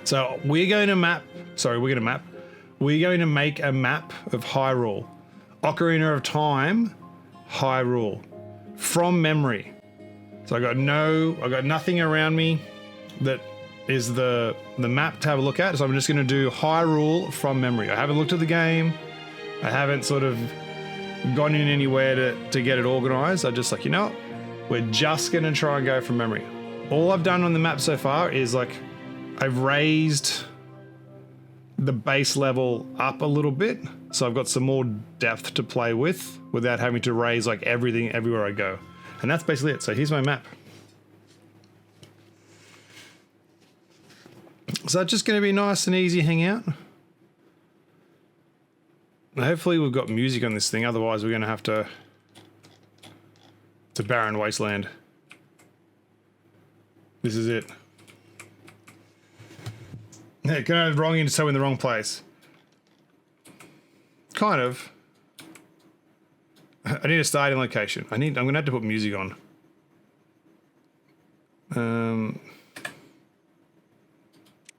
So we're going to make a map of Hyrule. Ocarina of Time, Hyrule. From memory. So I got nothing around me that is the map to have a look at. So I'm just going to do Hyrule from memory. I haven't looked at the game. I haven't sort of gone in anywhere to get it organized. I'm just like, you know what? We're just going to try and go from memory. All I've done on the map so far is like I've raised the base level up a little bit. So I've got some more depth to play with without having to raise like everything everywhere I go. And that's basically it. So here's my map. So it's just going to be nice and easy hangout. Hopefully we've got music on this thing. Otherwise we're going to have to... It's a barren wasteland. This is it. Yeah, going wrong into so in the wrong place. Kind of. I need a starting location. I'm gonna have to put music on.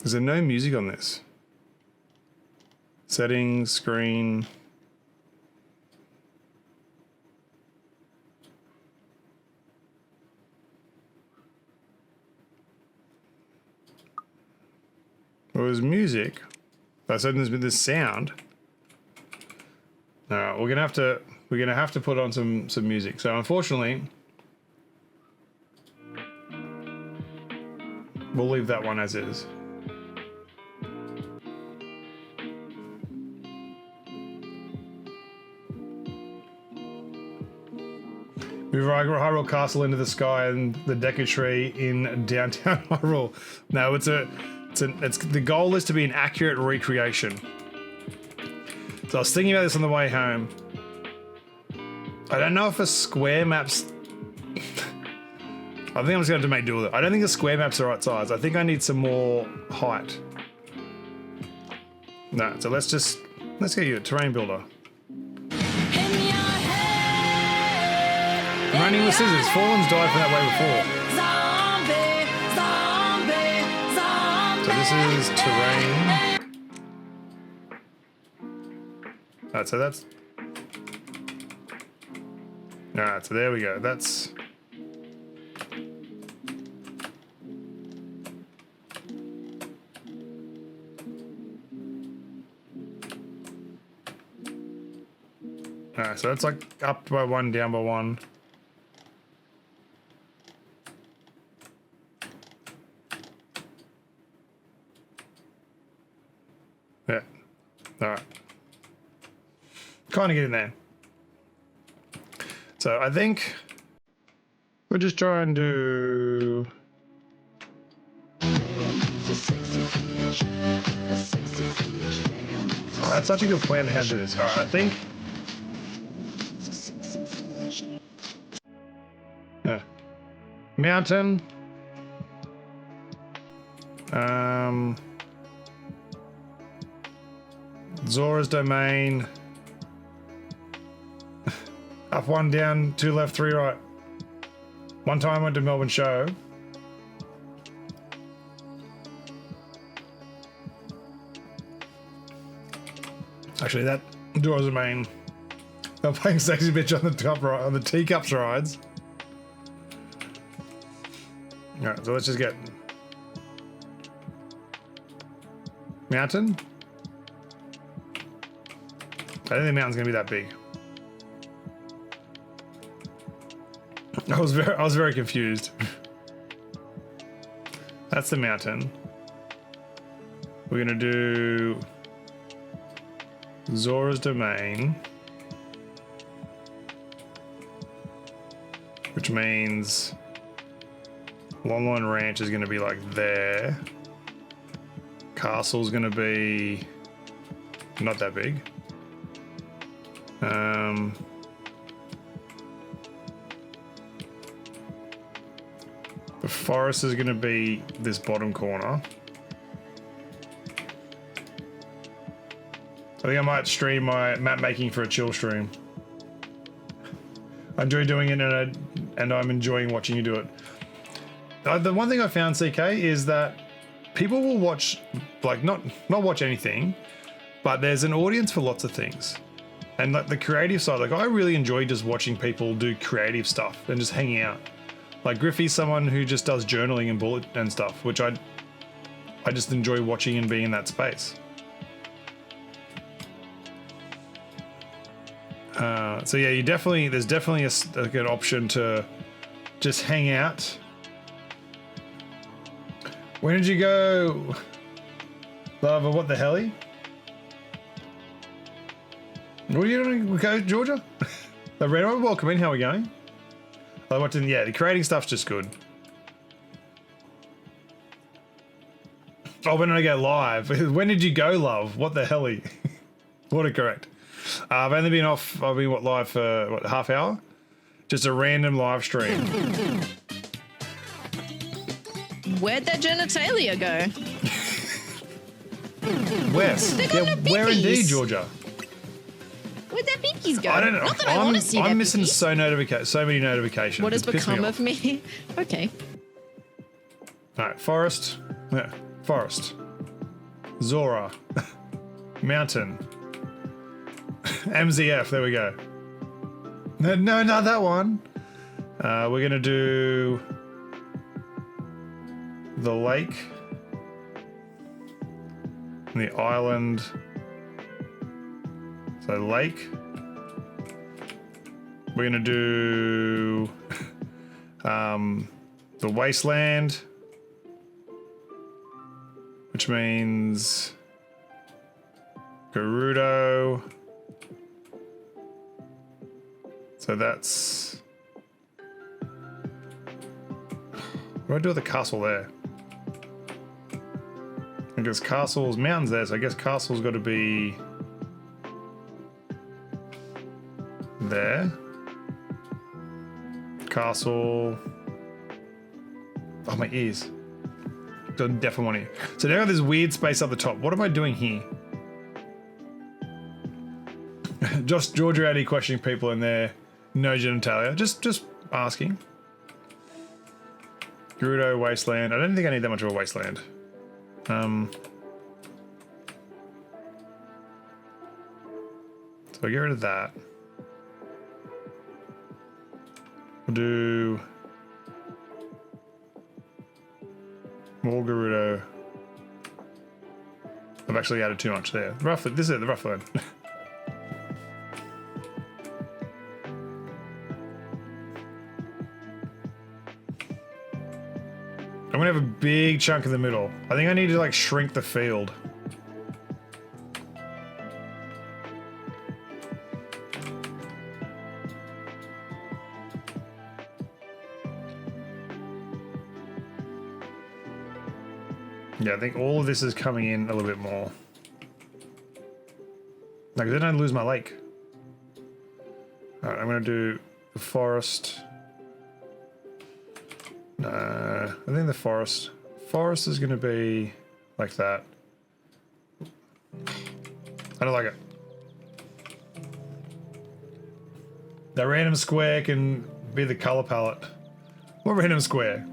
Is there no music on this? Settings, screen. Well, there's music. I said there's been this sound. No, we're gonna have to put on some music. So unfortunately, we'll leave that one as is. Move Hyrule Castle into the sky and the Deku Tree in downtown Hyrule. No, the goal is to be an accurate recreation. So I was thinking about this on the way home. I don't know if a square map's... I think I'm just going to have to make do with it. I don't think the square map's the right size. I think I need some more height. No, so let's get you a terrain builder. I'm running with scissors. Fallen's died from that way before. So this is terrain. Alright, so that's... Alright, so there we go. That's... Alright, so that's like up by one, down by one. Yeah. Alright. Kind of getting there. So I think we'll just try and do... Oh, that's such a good plan to have to do this. Alright, I think... Mountain. Zora's Domain. Up one, down, two left, three right. One time I went to Melbourne Show. Actually, that Zora's Domain. They're playing Sexy Bitch on the top right, on the teacups rides. Alright, so let's just get mountain. I don't think the mountain's gonna be that big. I was very confused. That's the mountain. We're gonna do Zora's Domain, which means Longline Ranch is gonna be like there. Castle's gonna be not that big. The forest is going to be this bottom corner. I think I might stream my map making for a chill stream. I enjoy doing it and I'm enjoying watching you do it. The one thing I found, CK, is that people will watch, like not watch anything, but there's an audience for lots of things. And like the creative side, like I really enjoy just watching people do creative stuff and just hanging out. Like Griffey's someone who just does journaling and bullet and stuff, which I just enjoy watching and being in that space. So yeah, there's definitely a good option to just hang out. When did you go? Lava, what the helly? What are you doing? Okay, Georgia? Reno, welcome in. How are we going? Yeah, the creating stuff's just good. Oh, when did I go live? When did you go, love? What the helly? What a correct. I've only been off. I've been live for half hour? Just a random live stream. Where'd that genitalia go? West. They got no where indeed, pippies. Georgia? Where'd their pinkies go? I don't know. Not that I want to see I'm their missing pinkies. so many notifications. What has It's pissed me become off. of me? Okay. All right, forest. Yeah, forest. Zora. Mountain. MZF. There we go. No, not that one. We're gonna do the lake and the island. So lake. We're gonna do the wasteland, which means Gerudo. So that's. What do I do with the castle there? I guess castle's mountains there, so I guess castle's got to be there. Castle. Oh, my ears. Don't definitely want to. So now I have this weird space up the top. What am I doing here? Just Georgia out here questioning people in there. No genitalia. Just asking. Gerudo wasteland. I don't think I need that much of a wasteland. So I get rid of that. We'll do more Gerudo. I've actually added too much there. Roughly, this is the rough land. I'm gonna have a big chunk in the middle. I think I need to like shrink the field. Yeah, I think all of this is coming in a little bit more. Like, then I lose my lake. All right, I'm gonna do the forest. I think the forest is going to be like that. I don't like it. That random square can be the color palette. What random square?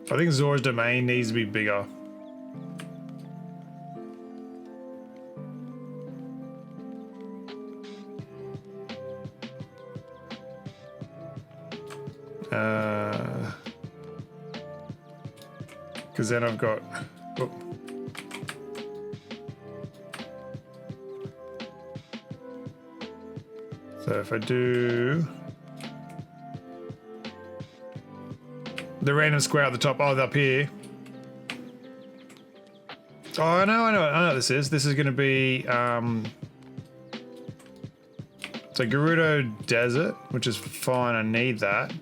I think Zora's domain needs to be bigger. Because then I've got. Oh. So if I do the random square at the top, up here. Oh, I know what this is. This is going to be so Gerudo Desert, which is fine. I need that,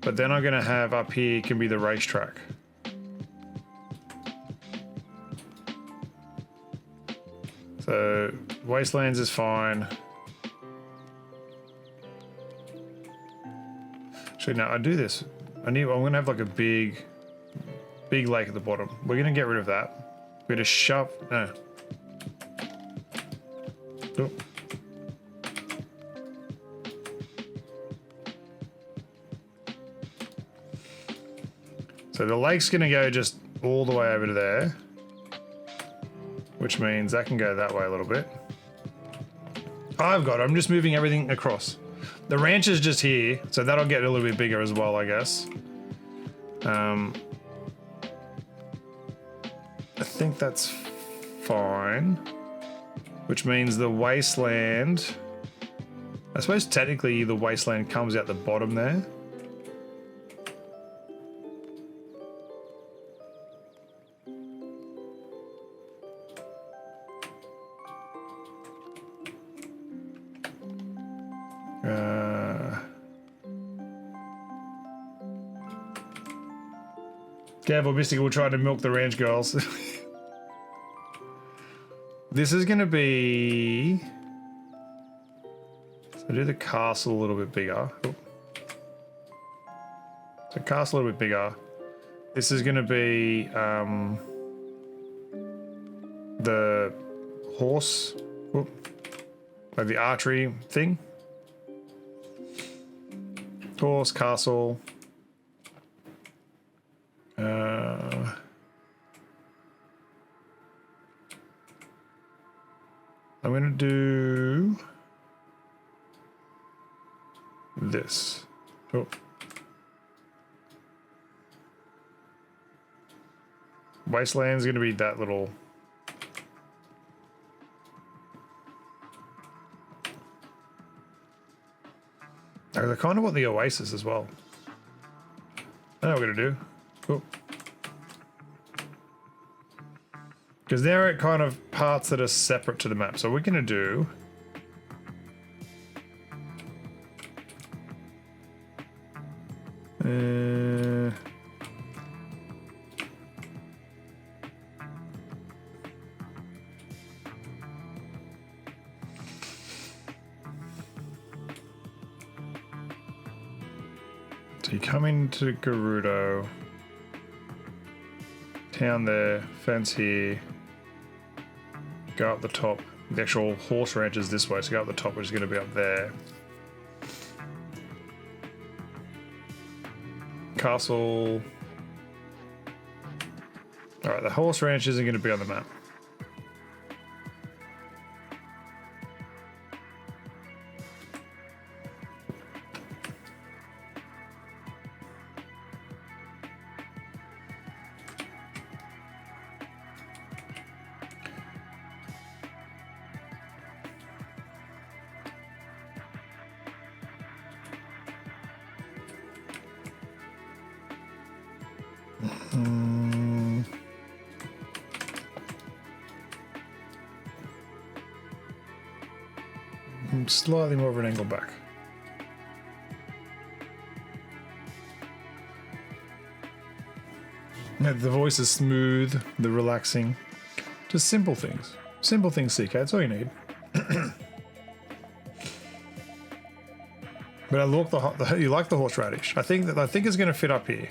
but then I'm going to have up here can be the racetrack. So Wastelands is fine. Actually, no, I do this. I'm gonna have like a big lake at the bottom. We're gonna get rid of that. We're gonna shove. No. Oh. So the lake's going to go just all the way over to there, which means that can go that way a little bit. I've got it. I'm just moving everything across. The ranch is just here, so that'll get a little bit bigger as well, I guess. I think that's fine, which means the wasteland, I suppose technically the wasteland comes out the bottom there. Careful, Mystical trying to milk the ranch girls. This is going to be... So do the castle a little bit bigger. Oh. So castle a little bit bigger. This is going to be the horse, like the archery thing. Horse, castle. I'm going to do this. Oh. Wasteland's going to be that little. I kind of want the oasis as well. I know what we're going to do. Cool. Because there are kind of parts that are separate to the map. So we're going to do... So you come into Gerudo. Town there, fence here. Go up the top. The actual horse ranch is this way, so go up the top, which is going to be up there. Castle. Alright, the horse ranch isn't going to be on the map. Slightly more of an angle back. Yeah, the voice is smooth, the relaxing. Just simple things. Simple things, CK, that's all you need. But I look you like the horseradish. I think it's going to fit up here.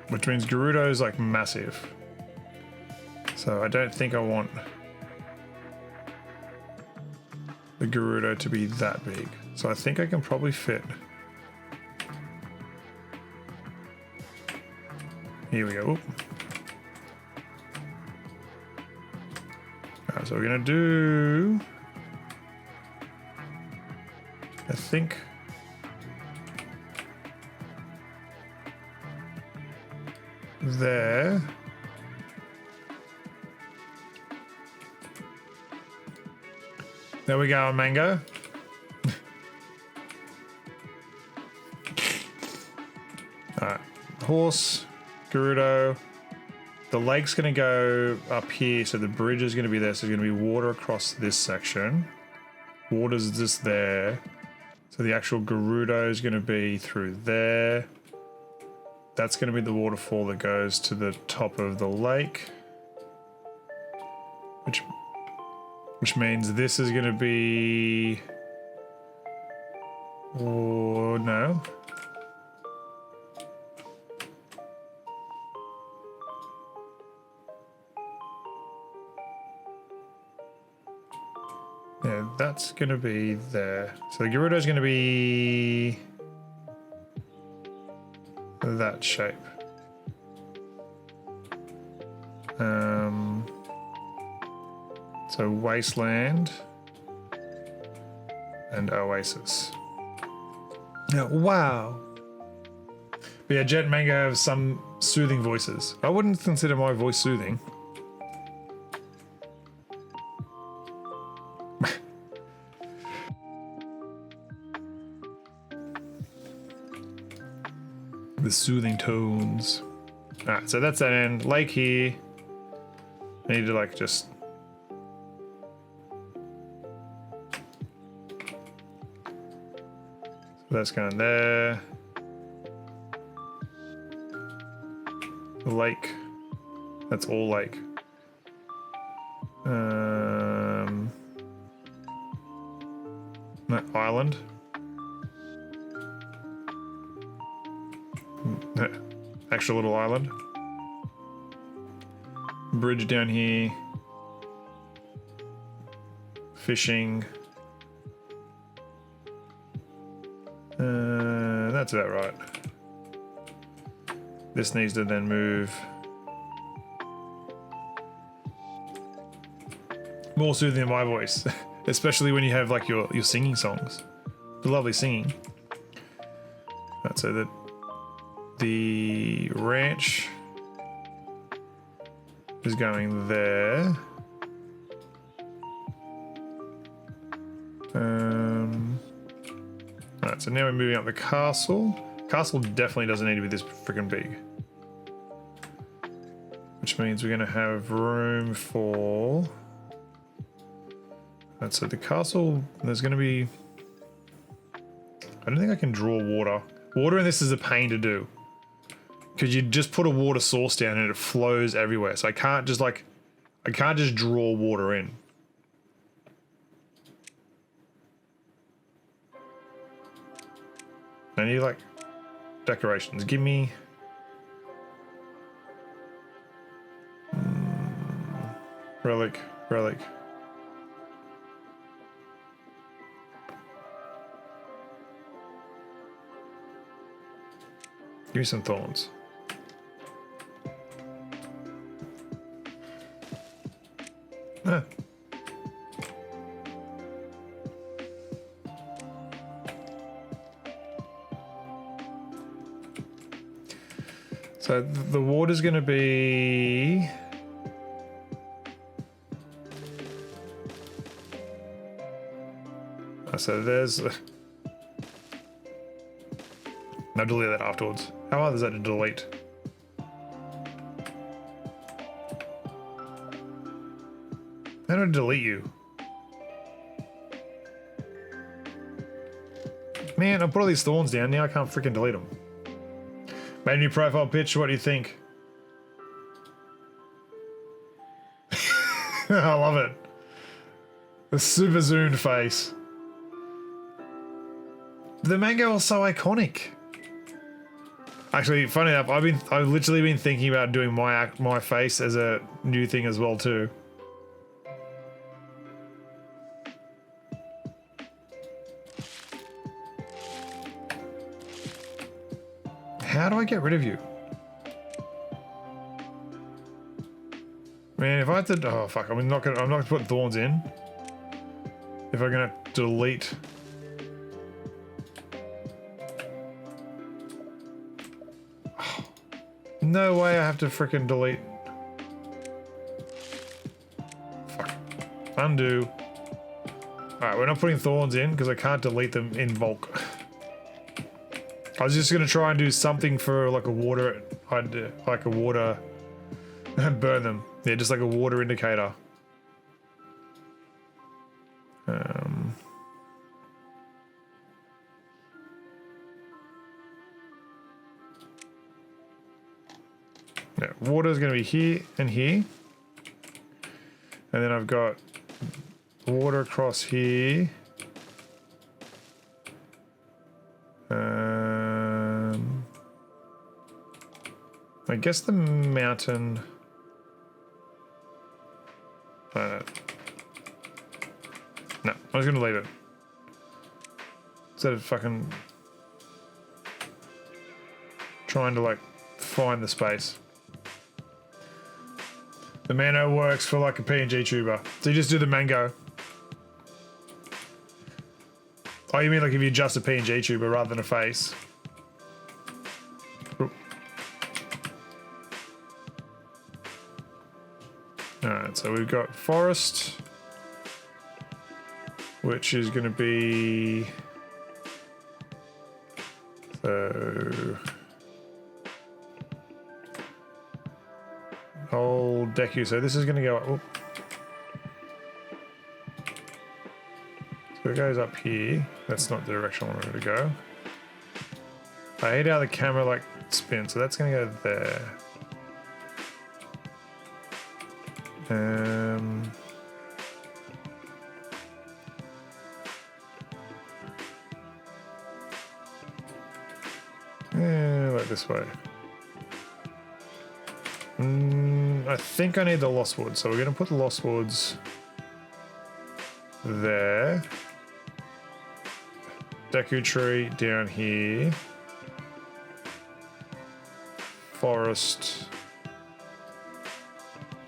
Which means Gerudo is like massive. So I don't think I want the Gerudo to be that big. So I think I can probably fit. Here we go. Oop. Alright, so we're gonna do, I think, there. There we go, Mango. Alright, horse, Gerudo. The lake's going to go up here, so the bridge is going to be there. So there's going to be water across this section. Water's just there. So the actual Gerudo is going to be through there. That's going to be the waterfall that goes to the top of the lake. Which means this is going to be... Oh, no. Yeah, that's going to be there. So the Gerudo is going to be that shape. So wasteland and oasis. Yeah, wow. But yeah, Jet and Mango have some soothing voices. I wouldn't consider my voice soothing. The soothing tones. Alright, so that's that end. Lake here. I need to like just... So that's going there. The lake. That's all lake. No, island. Extra little island. Bridge down here. Fishing. That's about right. This needs to then move. More soothing than my voice. Especially when you have like your singing songs. The lovely singing. Right, so that the ranch is going there. Alright, so now we're moving up the castle. Castle definitely doesn't need to be this freaking big. Which means we're going to have room for... Alright, so the castle, there's going to be... I don't think I can draw water. Water in this is a pain to do. Because you just put a water source down and it flows everywhere. So I can't just like... I can't just draw water in. I need like decorations. Give me relic. Give me some thorns. Ah. So the water's going to be... So there's... No, delete that afterwards. How hard is that to delete? How do I delete you? Man, I put all these thorns down, now I can't freaking delete them. Made a new profile picture, what do you think? I love it. The super zoomed face. The mango was so iconic. Actually, funny enough, I've literally been thinking about doing my face as a new thing as well too. How do I get rid of you? Man, if I had to, oh fuck, I'm not gonna put thorns in. If I'm gonna delete. Oh, no way I have to frickin' delete. Fuck. Undo. Alright, we're not putting thorns in because I can't delete them in bulk. I was just gonna try and do something for like a water, like a water, burn them. Yeah, just like a water indicator. Yeah, water is gonna be here and here, and then I've got water across here. I guess the mountain. No, I was gonna leave it. Instead of fucking trying to like find the space. The Mano works for like a PNG tuber. So you just do the mango. Oh, you mean like if you adjust a PNG tuber rather than a face? Oop. Alright, so we've got forest, which is going to be... So... Old Deku, so this is going to go up. So it goes up here. That's not the direction I wanted it to go. I hate how the camera like spins, so that's going to go there. Yeah, like this way. I think I need the Lost Woods, so we're going to put the Lost Woods there. Deku tree down here. Forest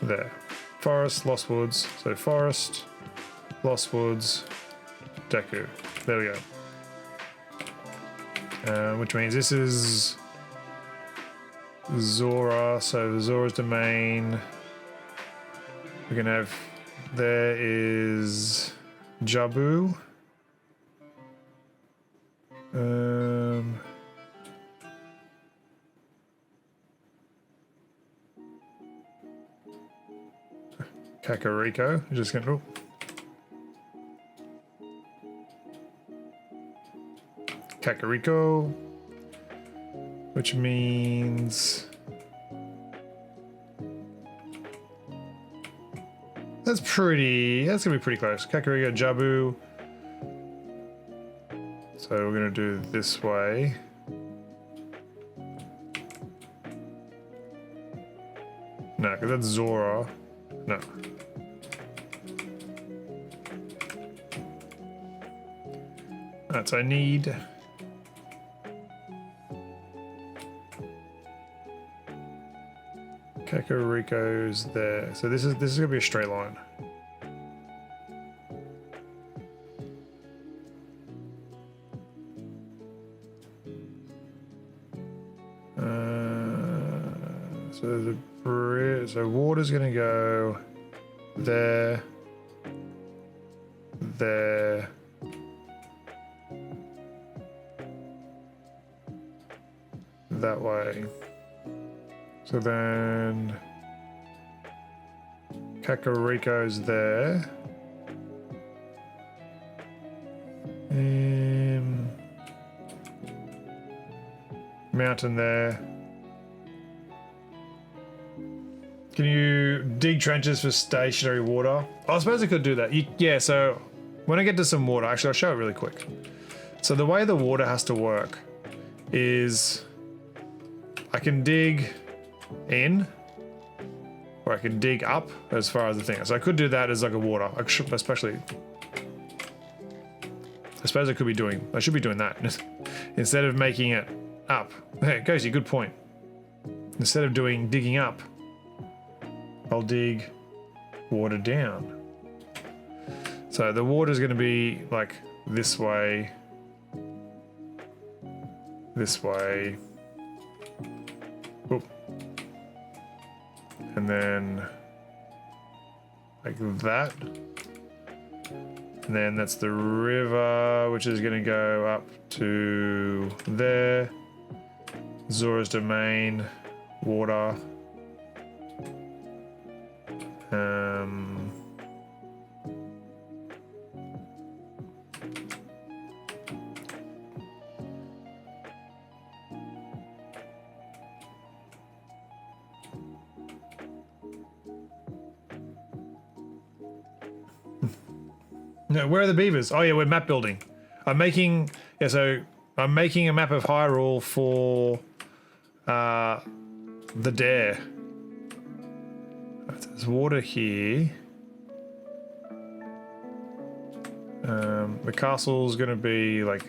there. Forest, Lost Woods. So forest, Lost Woods, Deku. There we go. Which means this is Zora, so Zora's domain. We're gonna have, there is Jabu. Kakariko. Just gonna, oh. Kakariko, which means that's gonna be pretty close. Kakariko, Jabu. So we're gonna do this way. No, because that's Zora. No. Alright, so I need Kakariko's there. So this is gonna be a straight line. So there's a bridge. So water's gonna go there, there, that way. So then Kakariko's there. Mountain there. Can you dig trenches for stationary water? Oh, I suppose I could do that. Yeah, so when I get to some water, actually I'll show it really quick. So the way the water has to work is I can dig in, or I can dig up as far as the thing. So I could do that as like a water, especially. I suppose I should be doing that instead of making it up. Hey, Ghosty, good point. Instead of digging up, I'll dig water down. So the water's going to be like this way, Oop. And then like that. And then that's the river, which is going to go up to there. Zora's domain, water. No, where are the beavers? Oh yeah, we're map building. I'm making a map of Hyrule for the Dare. There's water here. The castle's gonna be like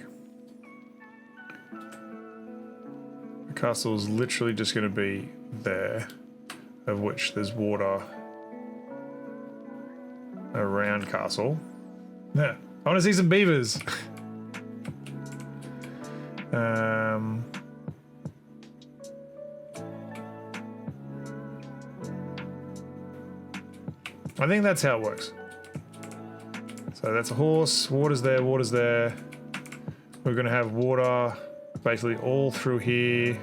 Castle's literally just going to be there, of which there's water around castle. Yeah, I want to see some beavers. I think that's how it works. So that's a horse, water's there, water's there. We're going to have water basically all through here.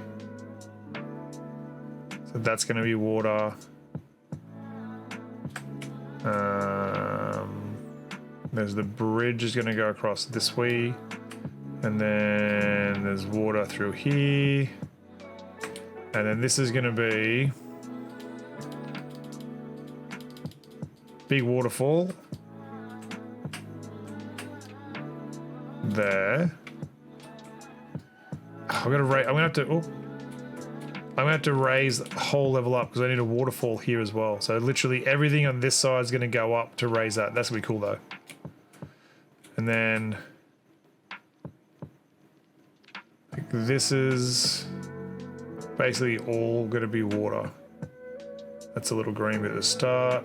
So that's going to be water. There's the bridge is going to go across this way. And then there's water through here. And then this is going to be big waterfall there. I'm gonna have to raise the whole level up because I need a waterfall here as well. So literally everything on this side is going to go up to raise that. That's gonna be cool though. And then this is basically all going to be water. That's a little green bit at the start.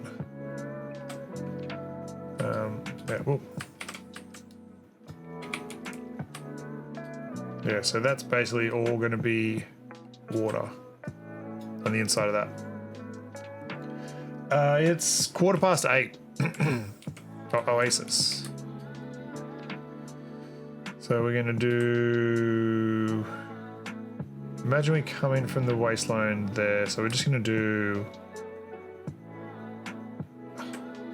Yeah, so that's basically all going to be water on the inside of that. It's 8:15. Oasis. So we're going to do... Imagine we come in from the wasteland there. So we're just going to do...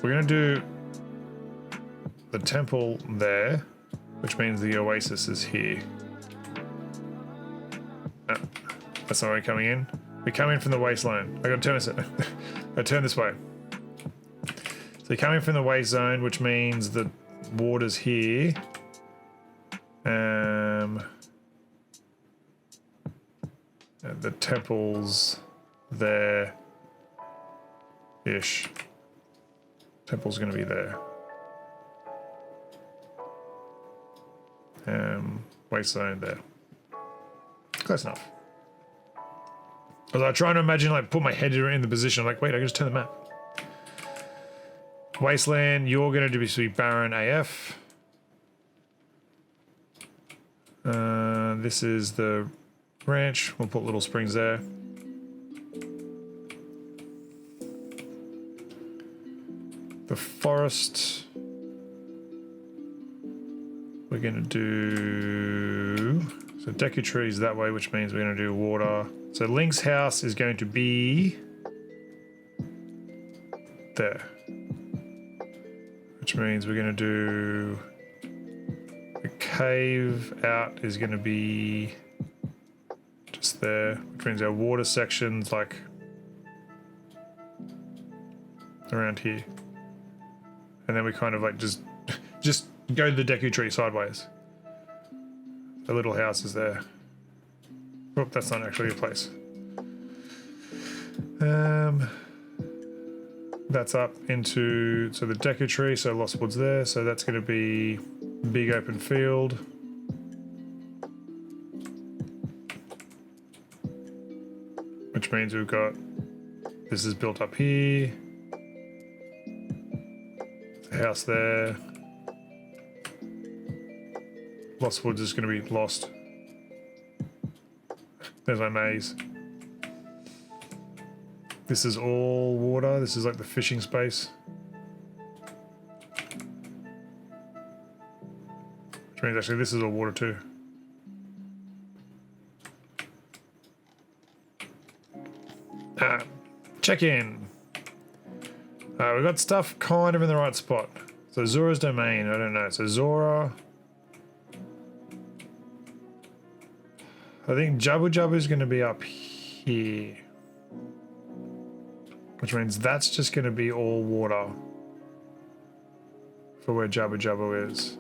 We're going to do the temple there, which means the oasis is here. No, that's not where we're coming in. We come in from the wasteland. I got to turn this. I turn this way. So you're coming from the waste zone, which means the water's here. The temple's there. Ish. Temple's going to be there. Waste zone there. Close enough. I was trying to imagine, like, put my head in the position. I'm like, wait, I can just turn the map. Wasteland, you're going to be barren AF. This is the ranch. We'll put little springs there. The forest. We're going to do... So Deku trees that way, which means we're going to do water. So Link's house is going to be... there. Which means we're going to do... The cave out is going to be... just there. Which means our water section's like... around here. And then we kind of like just go to the Deku tree sideways. The little house is there. Oh, that's not actually a place. That's up into, so the Deku tree, so Lost Woods there. So that's going to be big open field. Which means we've got, this is built up here. The house there. Lost Woods is going to be lost. There's my maze. This is all water. This is like the fishing space. Which means actually this is all water too. Check in. We've got stuff kind of in the right spot. So Zora's domain, I don't know. So Zora. I think Jabu Jabu is going to be up here. Which means that's just going to be all water. For where Jabu Jabu is.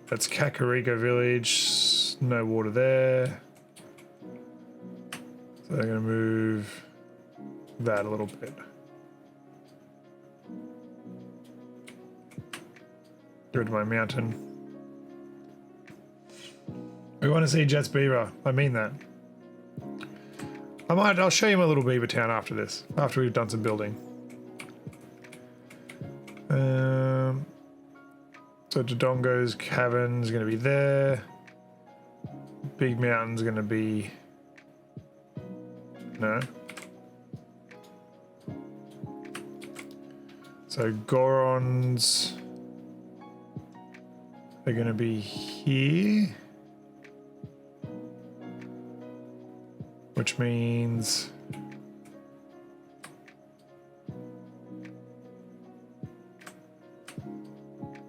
That's Kakariko Village. No water there. So they're going to move that a little bit. Go to my mountain. We want to see Jet's Beaver. I mean that. I'll show you my little beaver town after this, after we've done some building. So Dodongo's Cavern's going to be there. Big Mountain's going to be... No. So Gorons are going to be here. Which means...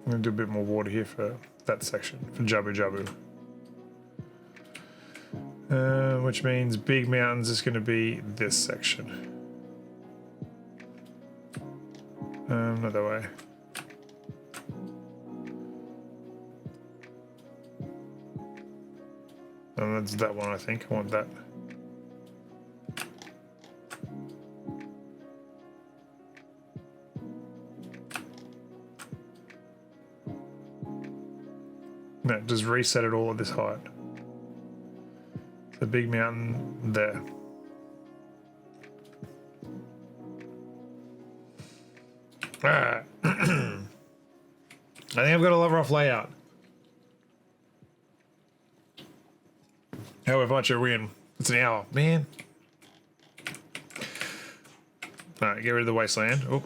I'm going to do a bit more water here for that section, for Jabu Jabu. Which means Big Mountains is going to be this section. Not that way. Oh, that's that one, I think. I want that. No, just reset it all at this height. The big mountain there. Alright. I think I've got a rough layout. However much are we in? It's an hour. Man. Alright, get rid of the wasteland. Oh.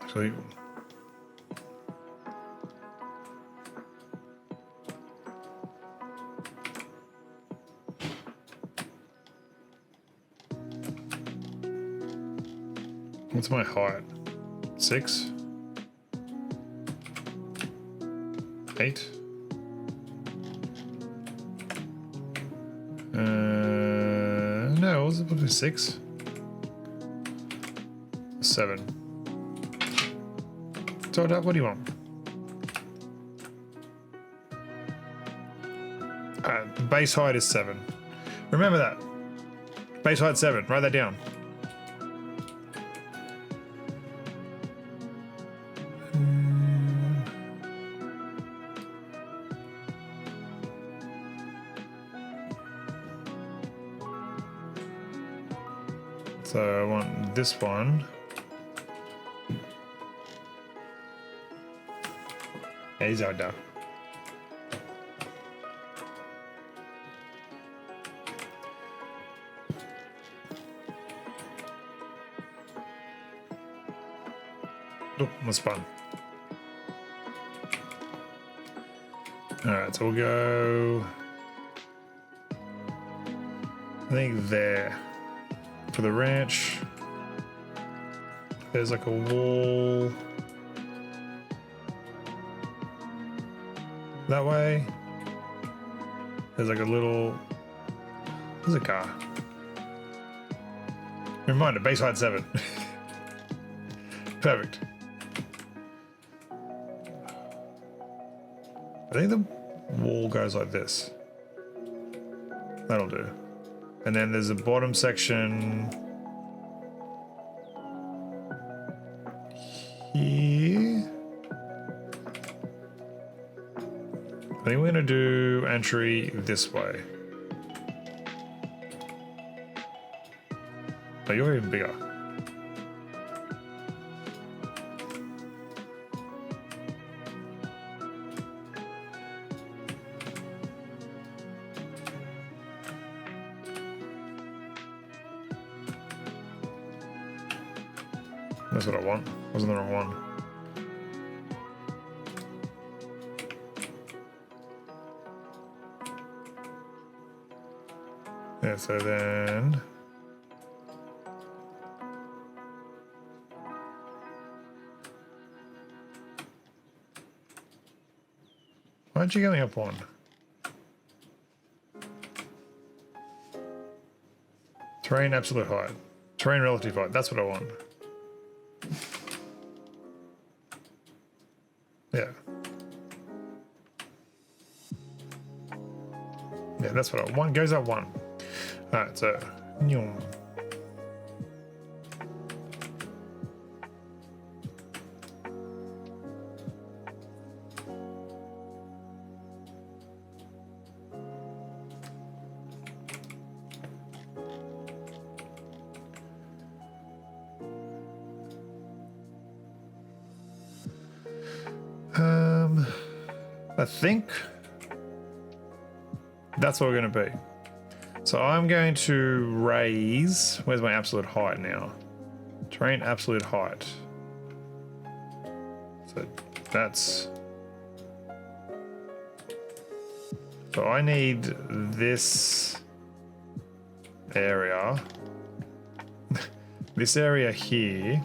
Actually, what's my height? 6? 8? No, was it 6? 7. So what do you want? The base height is 7. Remember that. Base height 7. Write that down. So I want this one. Hey, Zelda. Oh, that's fun. Alright, so we'll go... I think there. For the ranch. There's like a wall... that way. There's like a little... There's a car. Reminder, base height 7. Perfect. I think the wall goes like this. That'll do. And then there's a bottom section here. I think we're going to do entry this way. Oh, you're even bigger. That's what I want. Wasn't the wrong one. Yeah, so then... why aren't you going up one? Terrain absolute height. Terrain relative height. That's what I want. Yeah. Yeah, that's what I want. Goes up 1. Alright, so... I think that's what we're going to be. So I'm going to raise, where's my absolute height now? Terrain absolute height. So that's, so I need this area, this area here.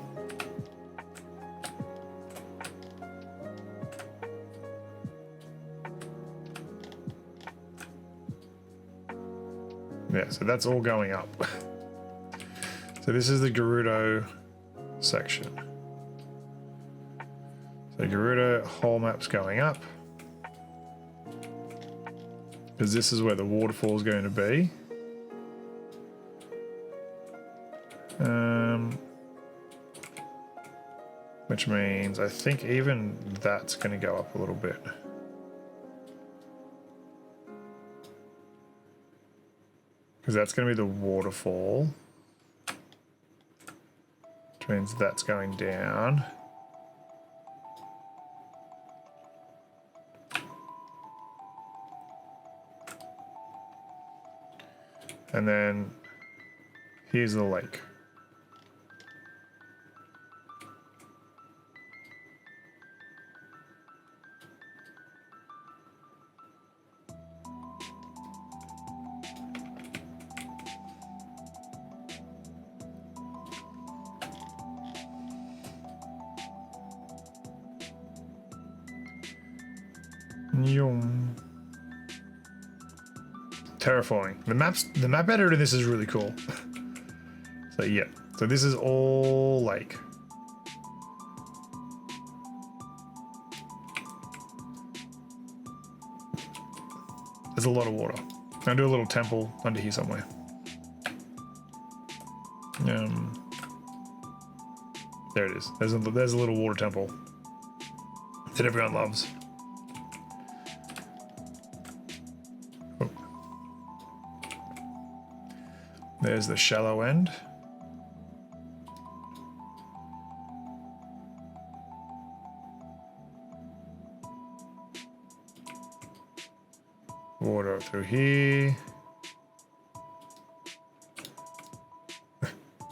Yeah, so that's all going up. So this is the Gerudo section. So Gerudo whole map's going up. Because this is where the waterfall is going to be. Which means I think even that's going to go up a little bit. Because that's going to be the waterfall. Which means that's going down. And then here's the lake. Yum. Terrifying. The map editor in this is really cool. So yeah, so this is all lake. There's a lot of water. I'm gonna do a little temple under here somewhere. There it is. There's a little water temple that everyone loves. Oh. There's the shallow end. Water through here.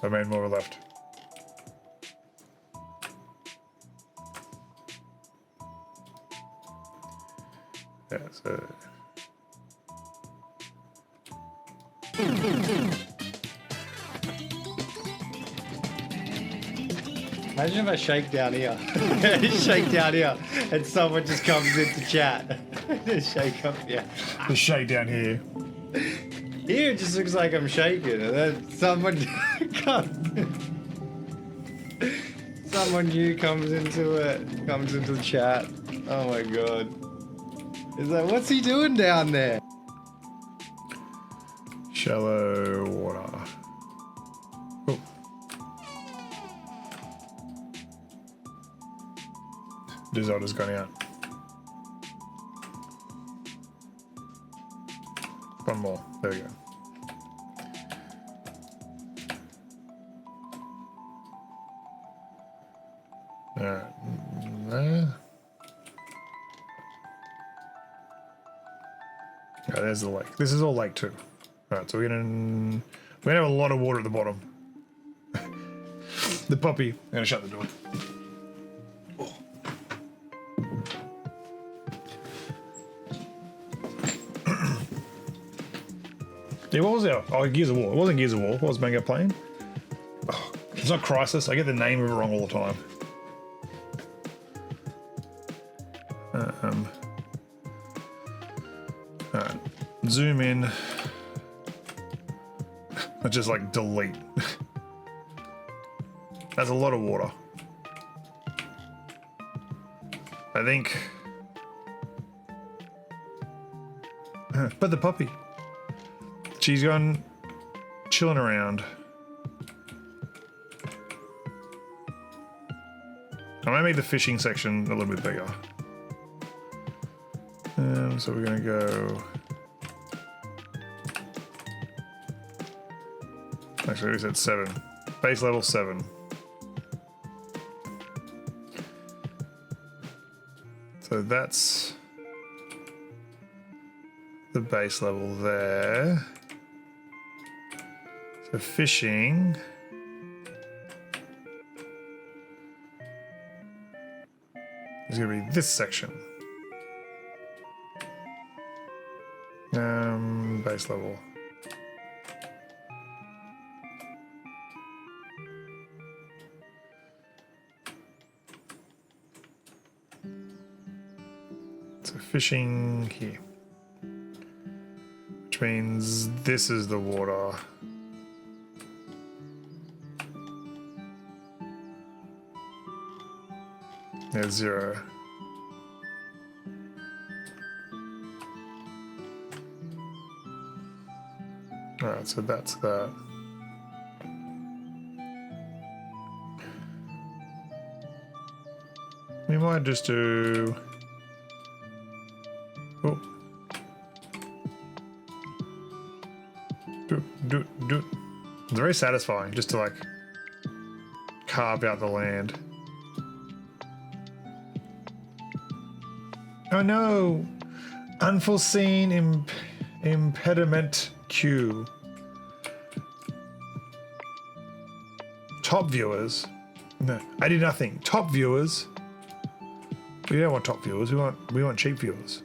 I made more left. Yeah, so. Imagine if I shake down here. Shake down here and someone just comes into chat. Just shake up here. The shade down here. Here it just looks like I'm shaking, and then someone comes. Someone new comes into it, comes into the chat. Oh my god. Is that what's he doing down there? Shallow water. Oh. Disorder's gone out. One more. There we go. There. Oh, there's the lake. This is all lake too. Alright, so we're gonna have a lot of water at the bottom. The puppy. I'm gonna shut the door. Oh. Yeah, what was it? Oh, Gears of War. It wasn't Gears of War. What was Mango playing? Oh, it's not Crisis. I get the name of it wrong all the time. Alright. Zoom in. Let's just like delete. That's a lot of water. I think. But the puppy. She's gone chilling around. I might make the fishing section a little bit bigger. So we're gonna go. Actually, we said 7. Base level 7. So that's the base level there. So fishing. Is going to be this section. Base level. So fishing here. Which means this is the water. There's 0. Alright, so that's that. We might just do... Oh. Do. It's very satisfying just to like carve out the land. Oh no! Unforeseen impediment queue. Top viewers. No, I did nothing. Top viewers. We don't want top viewers. We want cheap viewers.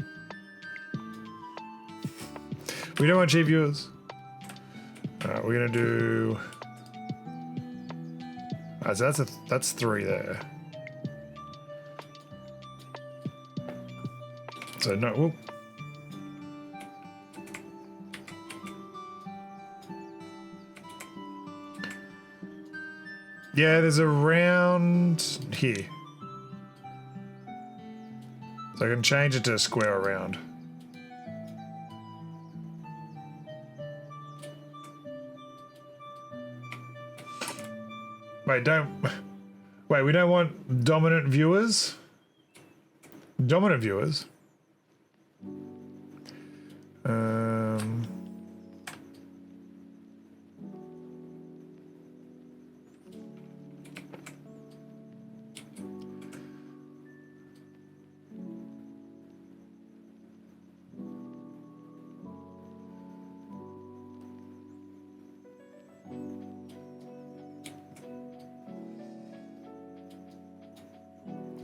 We don't want cheap viewers. Alright, we're gonna do. Alright, so that's 3 there. So no. Whoop. Yeah, there's a round here. So I can change it to a square around. Wait, we don't want dominant viewers? Dominant viewers?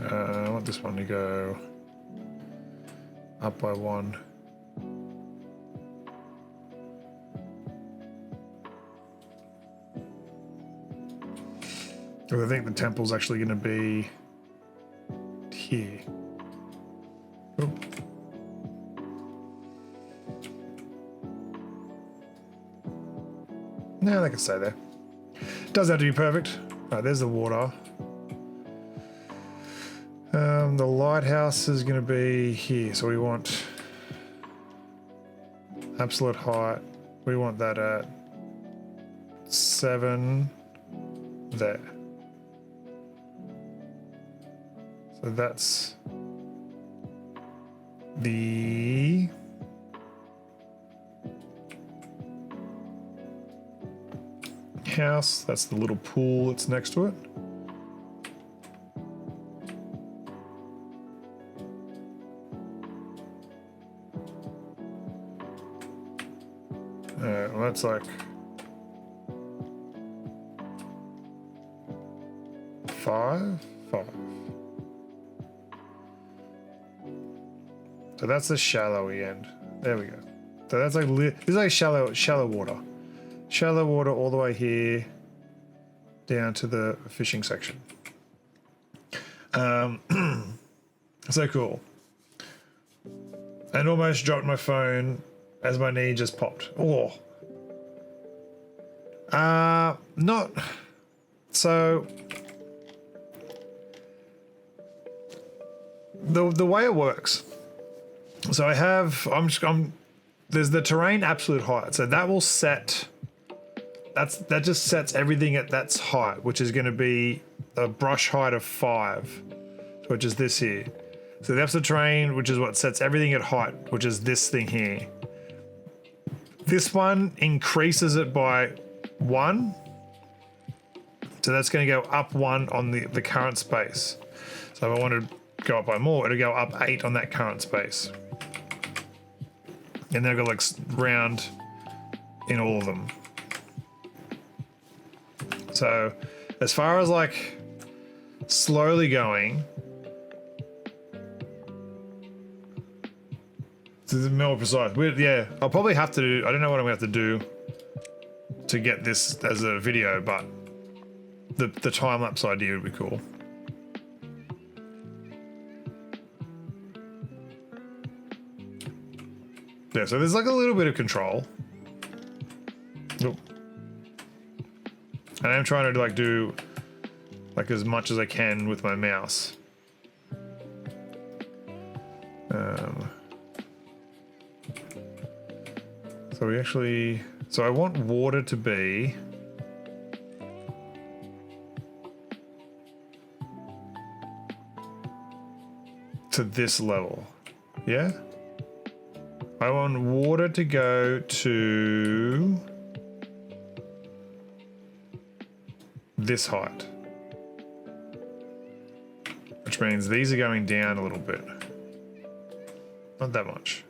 I want this one to go up by 1. I think the temple's actually going to be here. Oh. No, they can stay there. Doesn't have to be perfect. Alright, there's the water. The lighthouse is going to be here, so we want absolute height. We want that at 7 there. So that's the house. That's the little pool that's next to it. Well, that's like 5. So that's the shallowy end. There we go. So that's like this is like shallow water. Shallow water all the way here down to the fishing section. So cool. And almost dropped my phone as my knee just popped. Oh. Not so. The way it works. So I have. There's the terrain absolute height. So that will set. That just sets everything at that's height, which is going to be a brush height of 5, which is this here. So the absolute terrain, which is what sets everything at height, which is this thing here. This one increases it by 1. So that's going to go up 1 on the current space. So if I want to go up by more, it'll go up 8 on that current space. And they've got like round in all of them. So as far as like slowly going, to the more precise. Yeah, I'll probably have to do, I don't know what I'm going to have to do to get this as a video, but the time-lapse idea would be cool. Yeah, so there's like a little bit of control. Nope. And I'm trying to like do like as much as I can with my mouse. So I want water to be to this level. Yeah? I want water to go to this height. Which means these are going down a little bit. Not that much.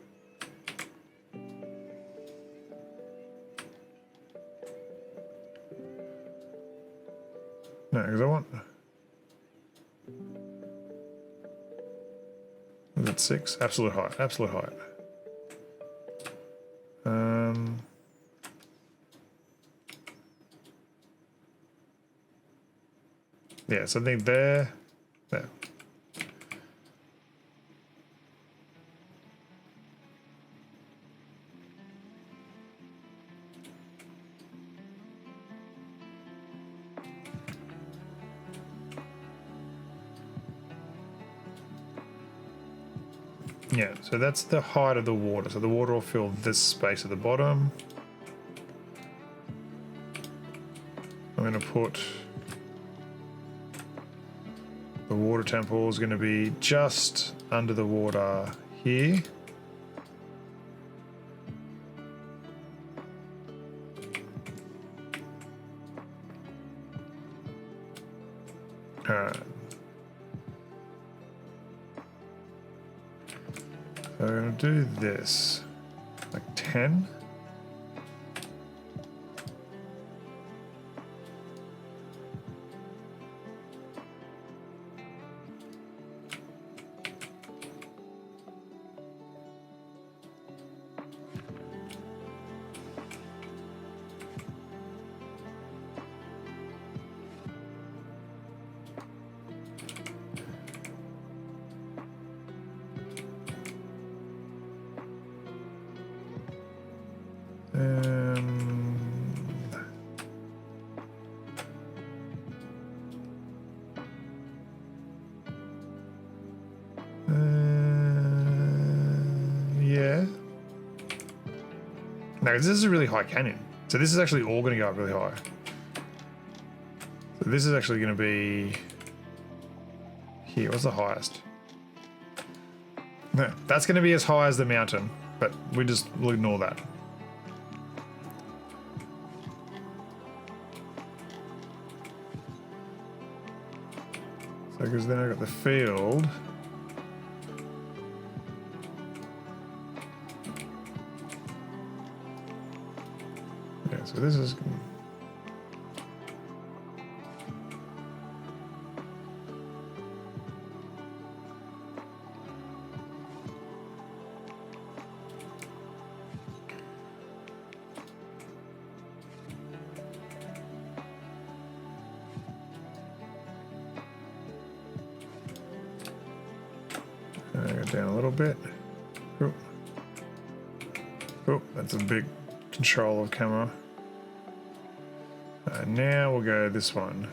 No, because I want... Is it 6? Absolute height. Absolute height. Yeah, so I think there. Yeah, so that's the height of the water. So the water will fill this space at the bottom. I'm going to put the water temple is going to be just under the water here. Alright. So I'm going to do this, like 10. Yeah. No, this is a really high canyon. So this is actually all going to go up really high. So this is actually going to be here. What's the highest? No, that's going to be as high as the mountain, but we'll ignore that. So because then I've got the field. Yeah, so this is... Go down a little bit. Oh. Oh, that's a big control of camera. Now we'll go this one.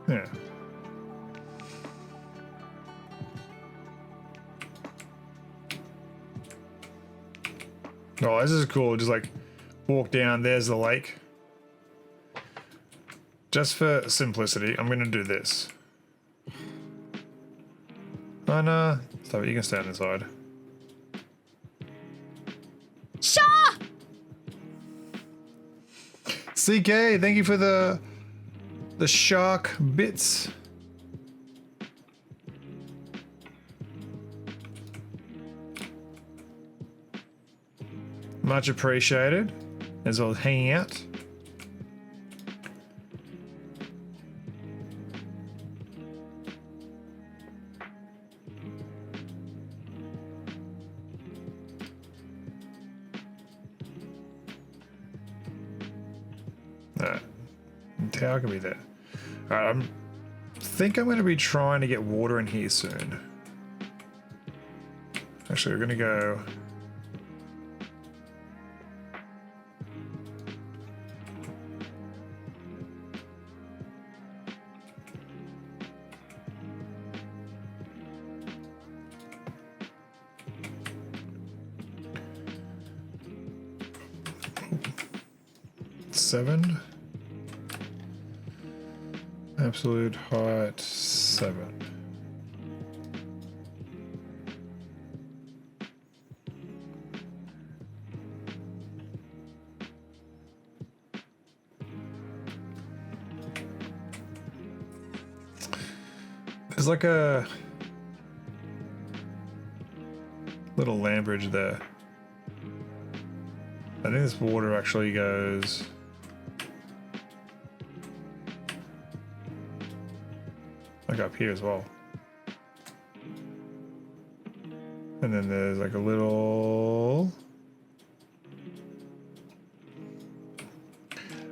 Yeah. Oh, this is cool. Just like walk down. There's the lake. Just for simplicity, I'm going to do this. Oh, no. Stop it. You can stand inside. Shaw! CK, thank you for the shark bits. Much appreciated. As well as hanging out. Tower can be there. Alright, think I'm going to be trying to get water in here soon. Actually, we're going to go... Seven. Absolute height 7. There's like a little land bridge there. I think this water actually goes... like up here as well. And then there's like a little...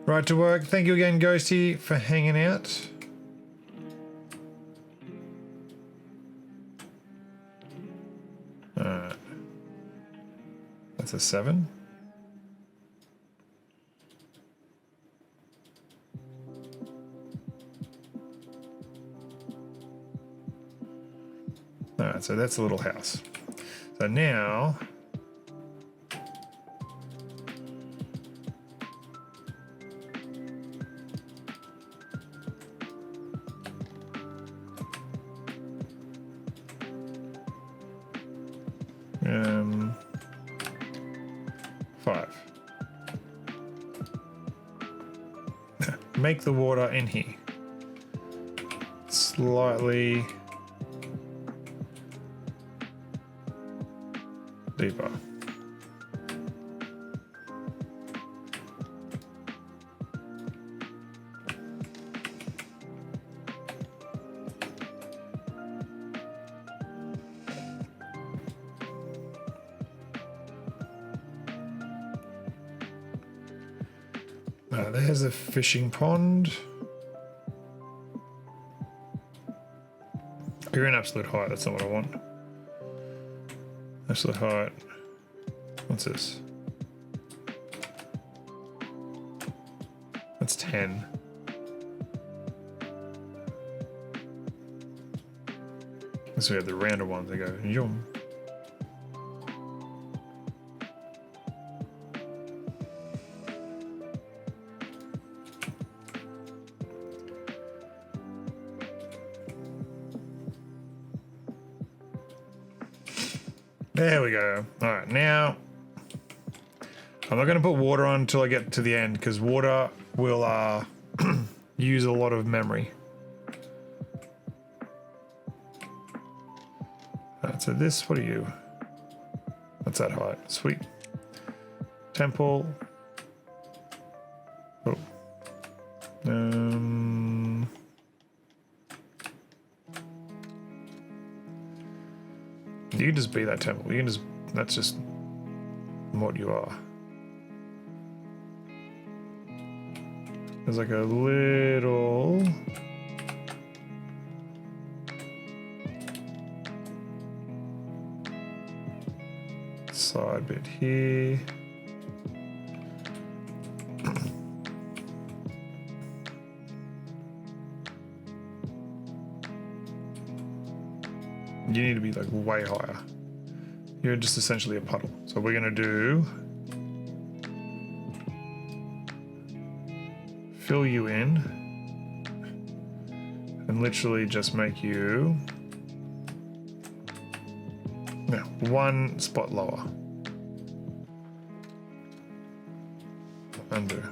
Right to work. Thank you again, Ghosty, for hanging out. Alright. That's a 7. Alright, so that's a little house. So now... Um, 5. Make the water in here slightly deeper. There's a fishing pond. You're in absolute height, that's not what I want. Absolute height. What's this? That's 10. So we have the random ones that go yum. There we go. All right, now I'm not going to put water on until I get to the end because water will use a lot of memory. All right, so this, what are you? What's that height? Sweet. Temple. Oh. You can just be that temple. You can just, that's just what you are. There's like a little side bit here. You need to be like way higher. You're just essentially a puddle. So we're gonna do fill you in and literally just make you one spot lower. Undo.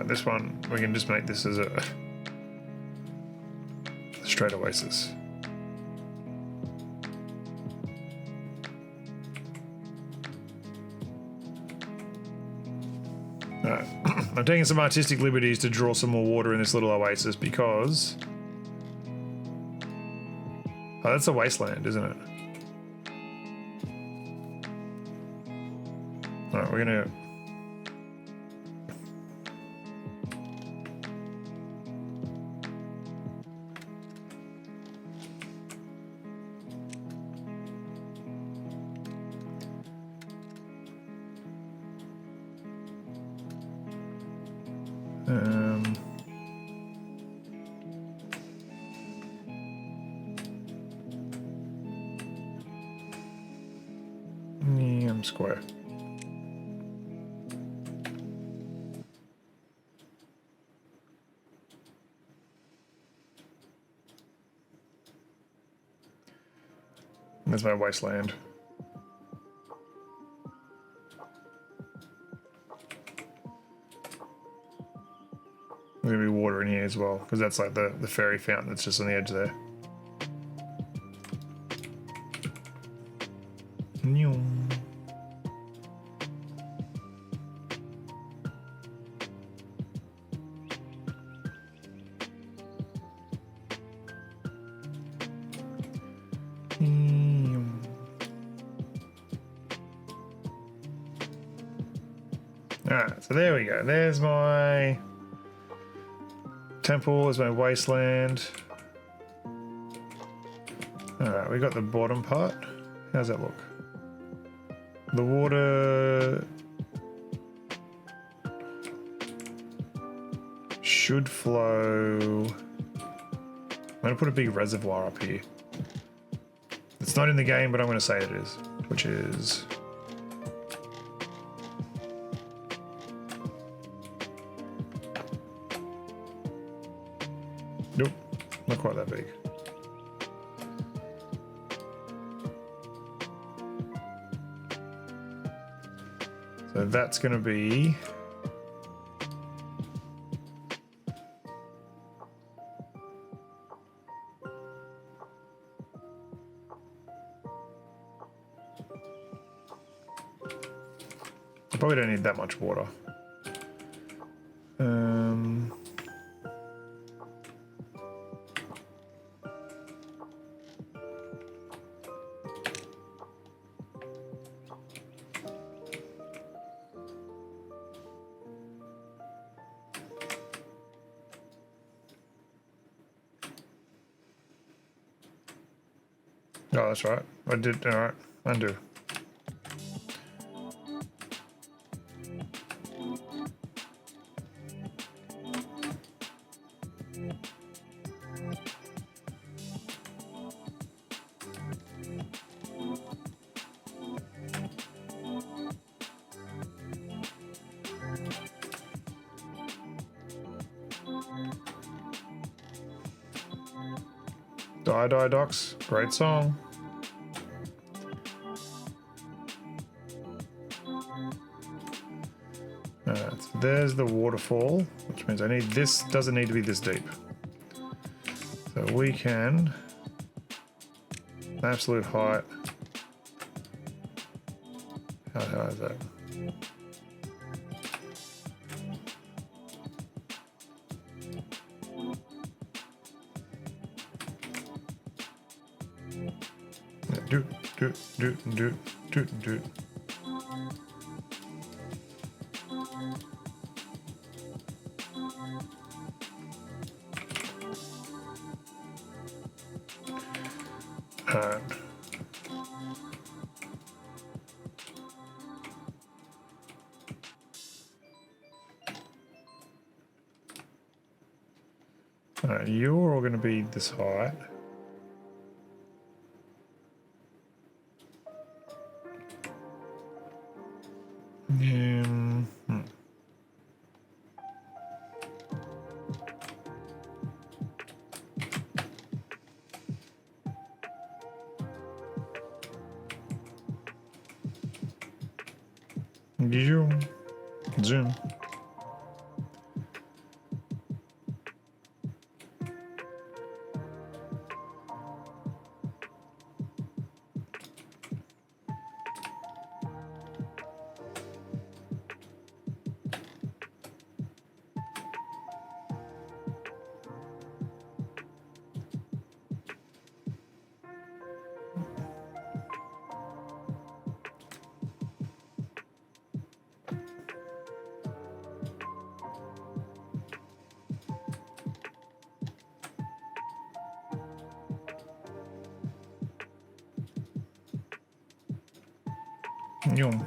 This one, we can just make this as a straight oasis. I'm taking some artistic liberties to draw some more water in this little oasis because... Oh, that's a wasteland, isn't it? Alright, we're gonna... square. There's my wasteland. There's gonna be water in here as well, because that's like the fairy fountain that's just on the edge there. Alright, so there we go. There's my temple, there's my wasteland. Alright, we got the bottom part. How's that look? The water should flow. I'm going to put a big reservoir up here. It's not in the game, but I'm going to say it is, which is... Nope, not quite that big. So that's going to be... I probably don't need that much water. Oh, that's right. I did. All right. Undo. Die Die Docs, great song. Alright, so there's the waterfall, which means I need this, doesn't need to be this deep. So we can, absolute height, how high is that? Do. you're all going to be this height. Zoom. Yum.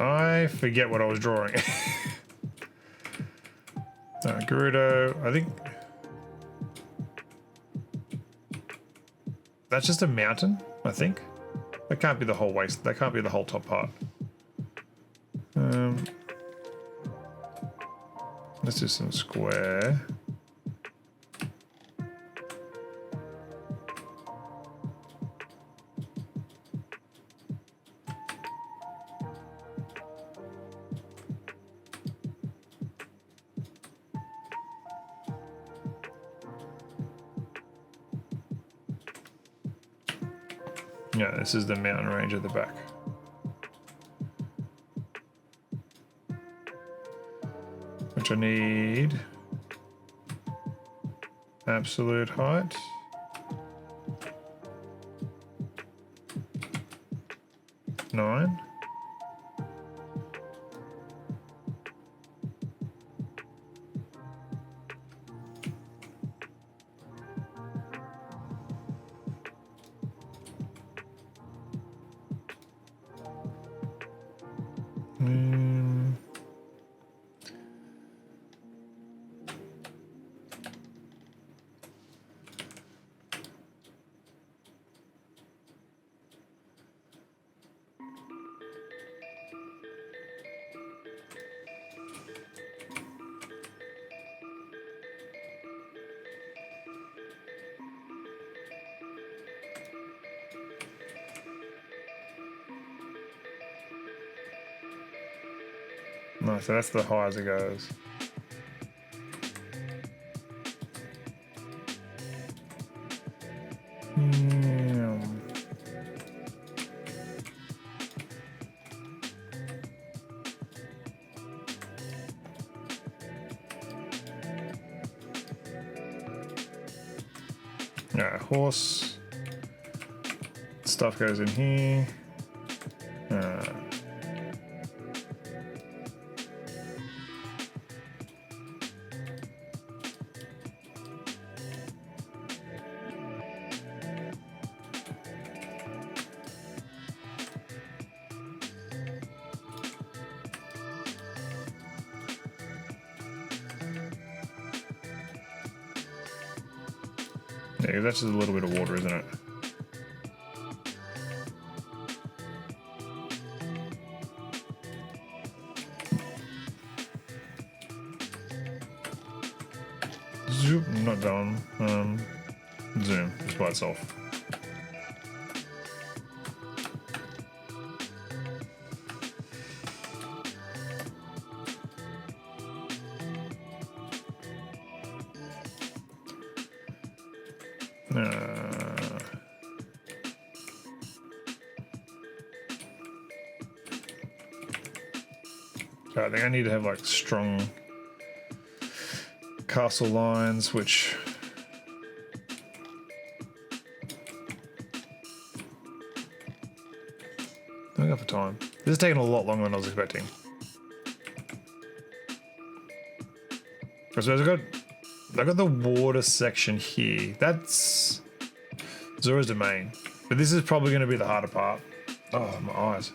I forget what I was drawing. Gerudo, I think that's just a mountain, I think. That can't be the whole waist. That can't be the whole top part. Let's do some square. Yeah, this is the mountain range at the back. Which I need absolute height. Nine. No, so that's the high as it goes. Yeah, horse stuff goes in here. Yeah, that's just a little bit of water, isn't it? Zoop, not down. Zoom, just by itself. I think I need to have like strong castle lines, which I got for time. This is taking a lot longer than I was expecting. So I got the water section here. That's Zora's Domain. But this is probably going to be the harder part. Oh, my eyes.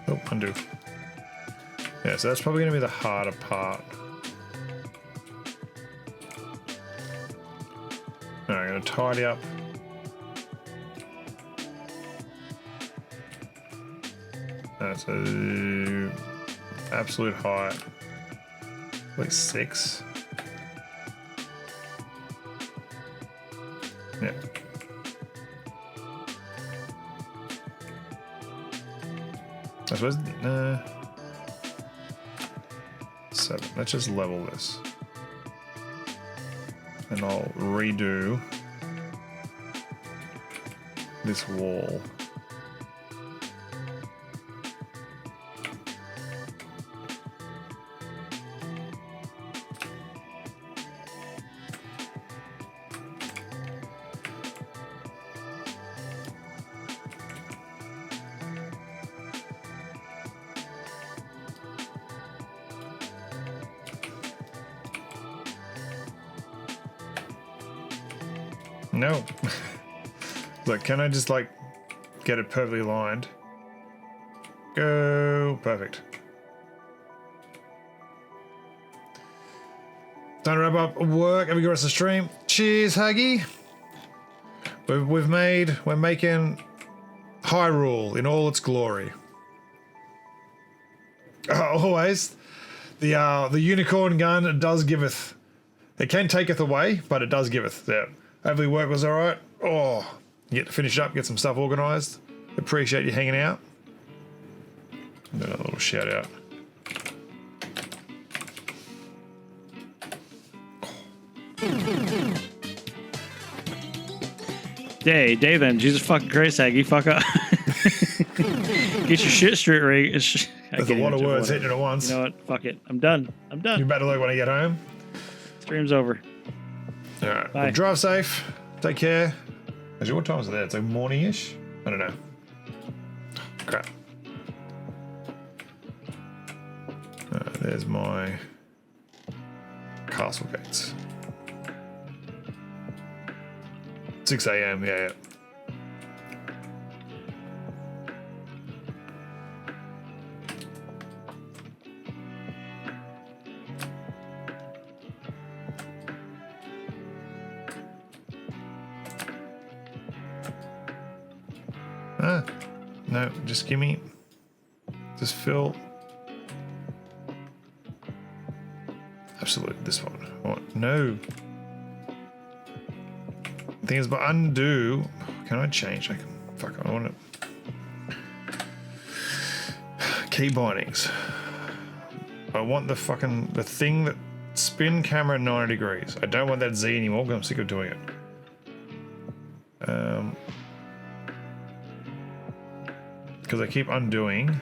Oh, undo. Yeah, so that's probably going to be the harder part. All right, I'm going to tidy up. That's a absolute height. Like 6. Yeah. I suppose. 7. Let's just level this. And I'll redo this wall. No. Look, can I just like get it perfectly lined? Go. Perfect. Time to wrap up work. Have a good rest of the stream. Cheers, Huggy. We're making Hyrule in all its glory. Always. The unicorn gun, it does giveth. It can taketh away, but it does giveth. Yeah. Hopefully work was alright. Oh, get to finish up, get some stuff organised. Appreciate you hanging out. Another little shout out. Hey, Dave, then Jesus fucking Christ, Aggie, fuck up. Get your shit straight, Ray. There's a lot of words hitting at once. You know what? Fuck it. I'm done. You better look when I get home. Stream's over. All right. Bye. Well, drive safe. Take care. Actually, what time is it there? It's like morning-ish? I don't know. Crap. There's my castle gates. 6 a.m. Yeah. No, just give me. Just fill. Absolutely, this one. What? No. The thing is, but undo. Can I change? I can. Fuck, I want it. Key bindings. I want the thing that spin camera 90 degrees. I don't want that Z anymore because I'm sick of doing it. Because I keep undoing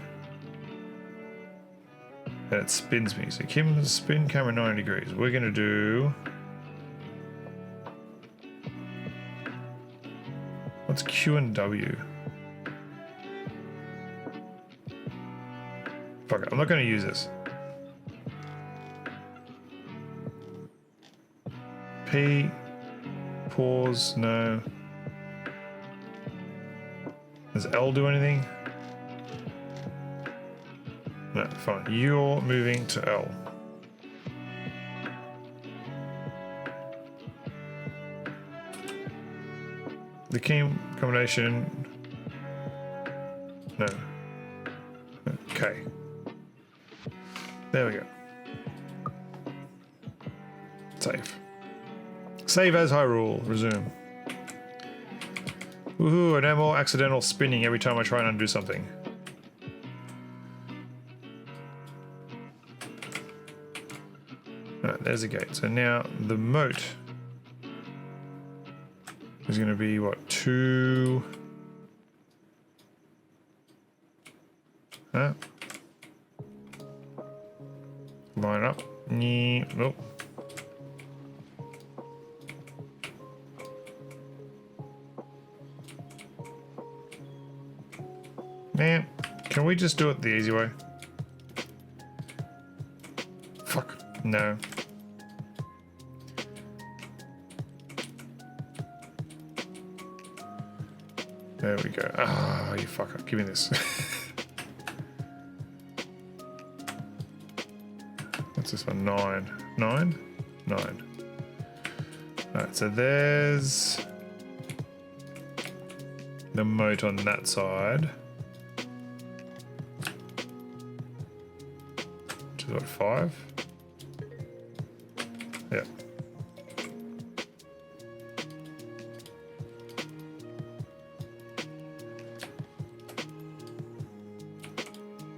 and it spins me. So Kim, spin camera 90 degrees. We're going to do... What's Q and W? Fuck it, I'm not going to use this. P, pause, no. Does L do anything? No, fine. You're moving to L. The key combination. No. Okay. There we go. Save. Save as Hyrule. Resume. Woohoo, no more accidental spinning every time I try and undo something. Alright, there's the gate. So now the moat is going to be, what, 2... Huh? Line up. Nope. Man, can we just do it the easy way? Fuck. No. There we go. Ah, you fucker. Give me this. What's this one? 9. 9? 9. Alright, so there's the moat on that side. Which is what, 5? Yep.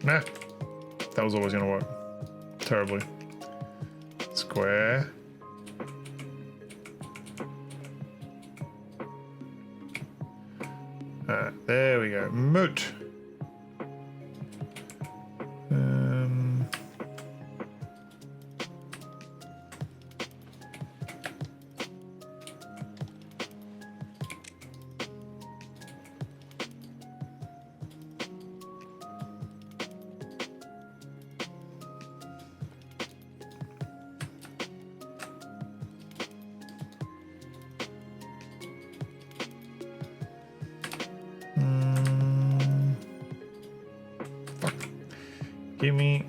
Nah. That was always going to work. Terribly. Square. There we go. Moot. Fuck. Give me.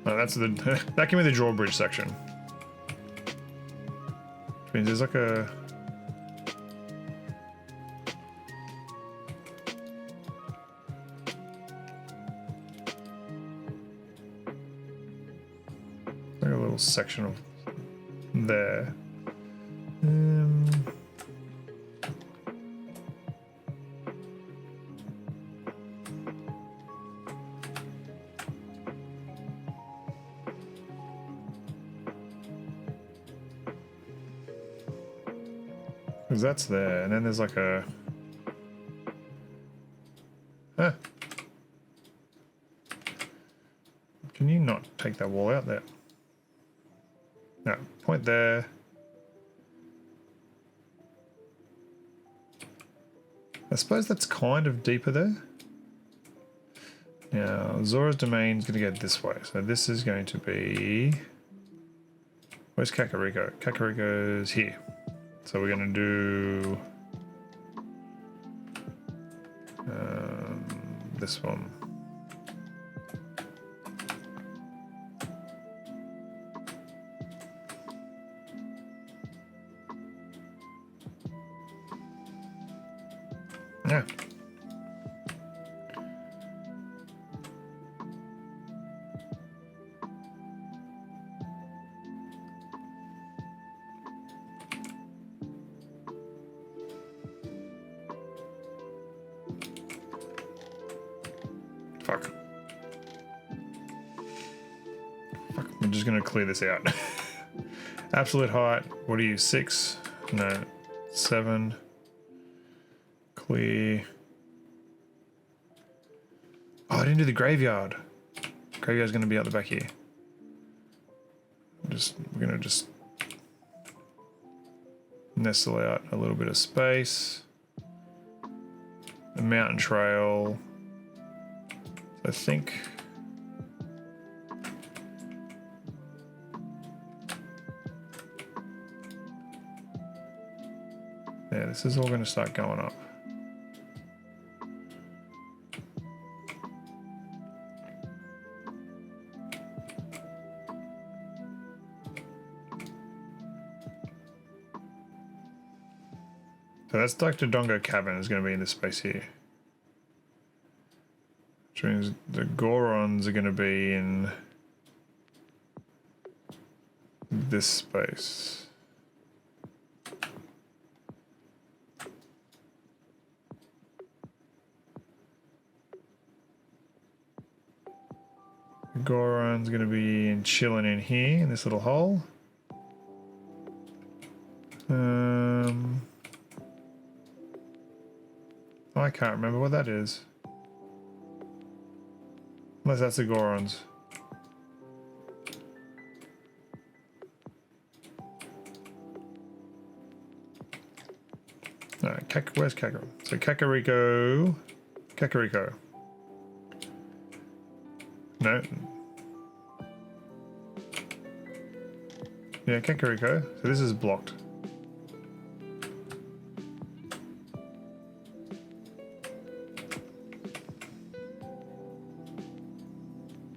No, that's the that can be the drawbridge section. Which means there's like a little section of there. Because that's there, and then there's like a... Huh. Can you not take that wall out there? No, point there. I suppose that's kind of deeper there. Now, Zora's Domain is going to go this way. So this is going to be... Where's Kakariko? Kakariko's here. So we're going to do... this one. Yeah. Fuck. Fuck. I'm just gonna clear this out. Absolute height. What are you? 6? No. 7. Clear. Oh, I didn't do the graveyard. Graveyard's going to be out the back here. We're going to just nestle out a little bit of space. The mountain trail. I think. Yeah, this is all going to start going up. So that's Dr. Dongo Cabin is going to be in this space here. Which means the Gorons are going to be in this space. The Goron's going to be chilling in here in this little hole. I can't remember what that is. Unless that's the Gorons. No. Where's Kakariko? So Kakariko. No. Yeah, Kakariko. So this is blocked.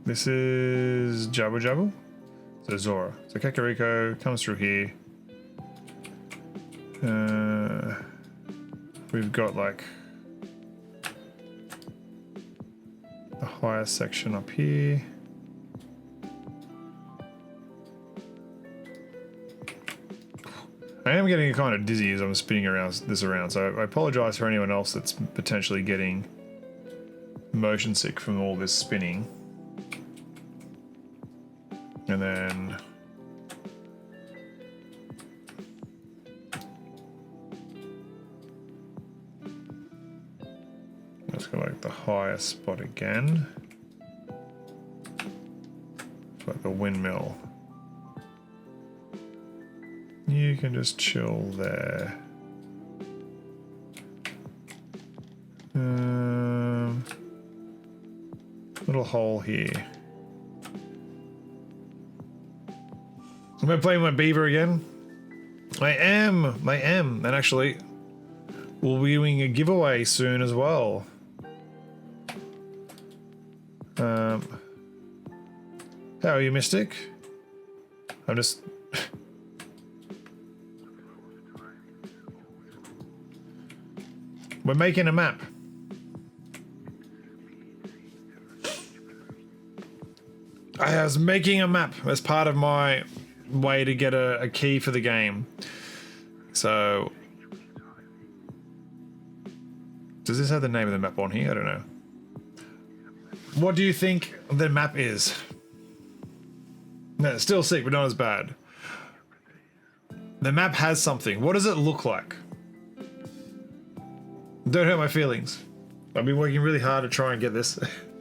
This is Jabu Jabu. So Zora. So Kakariko comes through here. We've got like the higher section up here. I am getting kind of dizzy as I'm spinning this around, so I apologize for anyone else that's potentially getting motion sick from all this spinning. And then let's go like the highest spot again. It's like the windmill. You can just chill there. Little hole here. Am I playing my beaver again? I am, and actually, we'll be doing a giveaway soon as well. How are you, Mystic? I'm just... We're making a map. I was making a map as part of my way to get a key for the game. So, does this have the name of the map on here? I don't know. What do you think the map is? No, it's still sick, but not as bad. The map has something. What does it look like? Don't hurt my feelings. I've been working really hard to try and get this.